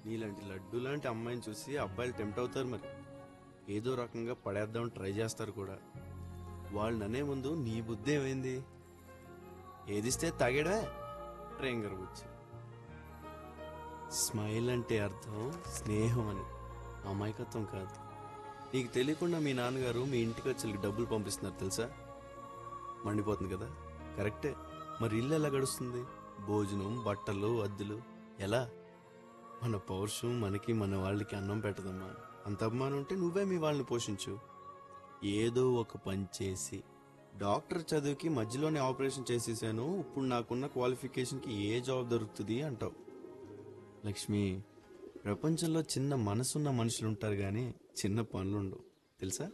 నీలాంటి లడ్డు లాంటి అమ్మాయిని చూసి అబ్బాయిలు టెంప్ట్ అవుతారు. మరి ఏదో రకంగా పడేద్దామని ట్రై చేస్తారు కూడా. వాళ్ళు ననే ముందు నీ బుద్ధి ఏమైంది? ఏదిస్తే తాగేడా ట్రైన్ గర్వచ్చు. స్మైల్ అంటే అర్థం స్నేహం అని, అమాయకత్వం కాదు. నీకు తెలియకుండా మీ నాన్నగారు మీ ఇంటికి వచ్చి డబ్బులు పంపిస్తున్నారు తెలుసా? మండిపోతుంది కదా, కరెక్టే. మరి ఇల్లు ఎలా గడుస్తుంది? భోజనం, బట్టలు, అద్దెలు ఎలా? మన పౌరుషం మనకి మన వాళ్ళకి అన్నం పెట్టదమ్మా. అంత అభిమానం ఉంటే నువ్వే మీ వాళ్ళని పోషించు. ఏదో ఒక పని చేసి డాక్టర్ చదువుకి మధ్యలోనే ఆపరేషన్ చేసేసాను, ఇప్పుడు నాకున్న క్వాలిఫికేషన్కి ఏ జాబ్ దొరుకుతుంది అంటావు. లక్ష్మి, ప్రపంచంలో చిన్న మనసున్న మనుషులు ఉంటారు కానీ చిన్న పనులు ఉండవు తెలుసా?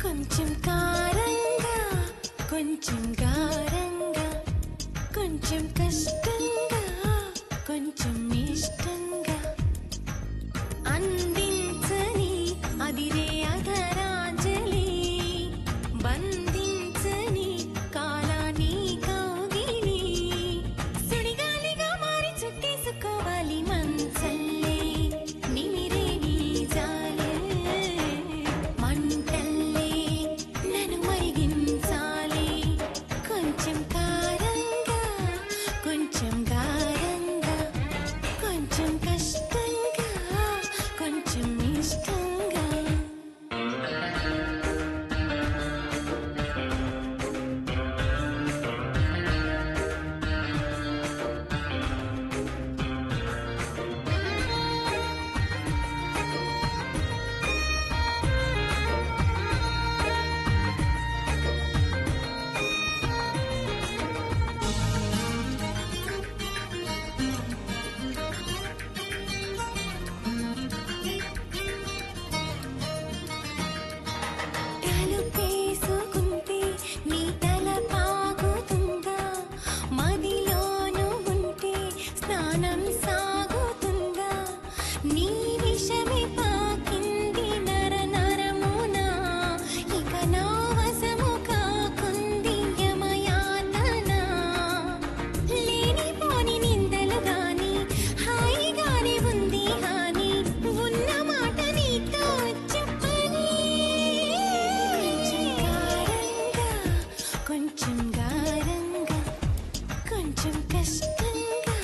కొంచెం కారంగా, కొంచెం గారంగా, కొంచెం కష్టంగా, కొంచెం ఇష్టంగా అందించని అదిరే అధరాంజలి, బంధించని కాలాన్ని కౌగిలి, సుడిగాలిగా మారి చుట్టేసుకోవాలి మంచల్లే, నిమిరే నీ జాలే, మంటల్లే నన్ను మరిగించాలి. కొంచెం కారంగా, కొంచెం గారంగా, కొంచెం కష్టంగా, కొంచెం ఇష్టంగా. తలుపేసుకుంటే నీ తల పాగుతుందా, మదిలోను ఉంటే స్నానం సాగుతుందా, నీ విషమే పాకింది నర నరమున, ఇక నా వశము కాకుంది యమయాతన, లేనిపోని నిందలు గాని హాయిగానే ఉంది హాని, ఉన్న మాట నీతో చెప్పని. కొంచెం గారంగా, కొంచెం కష్టంగా,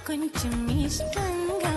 కొంచెం ఇష్టంగా.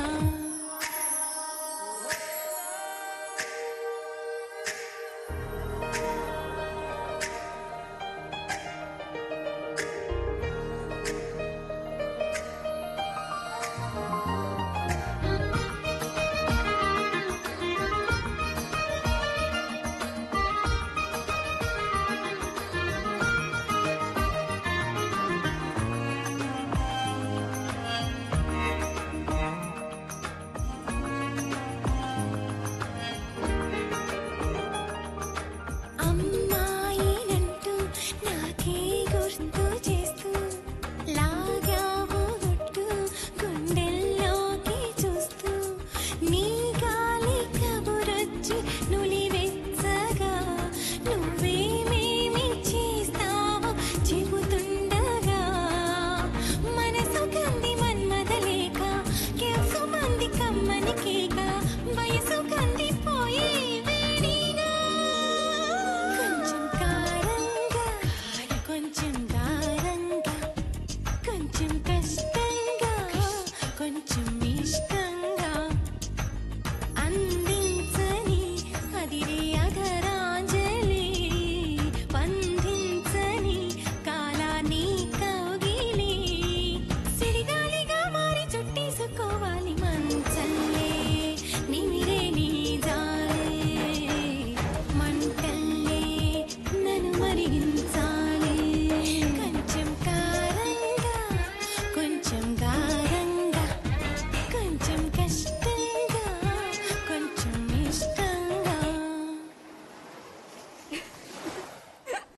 అమ్మాయినంటూ నాకే గుర్తు చేస్తూ లాగావు గుట్టు గుండెల్లోకి చూస్తూ, నీ గాలి కబురొచ్చి నులివెచ్చగా, నువ్వేమేమి చేస్తావో చెబుతుండగా, మనసు కంది మన్మదలేక, కేసు మంది కమ్మని కేక, వయసు కందిపోయే వేడిగా. కొంచెం కారంగా, కొంచెం గారంగా, కొంచెం కష్టంగా, కొంచెం ఇష్టంగా అందించని అదిరే అధరాంజలి, బంధించని కాలాన్ని కౌగిలి, సిరిగాలిగా మారి చుట్టేసుకోవాలి మంచల్లే, నిమిరే నీ జాలే, మంటల్లే నన్ను మరిగించాలి. కొంచెం కారంగా, కొంచెం గారంగా, కొంచెం కష్టంగా,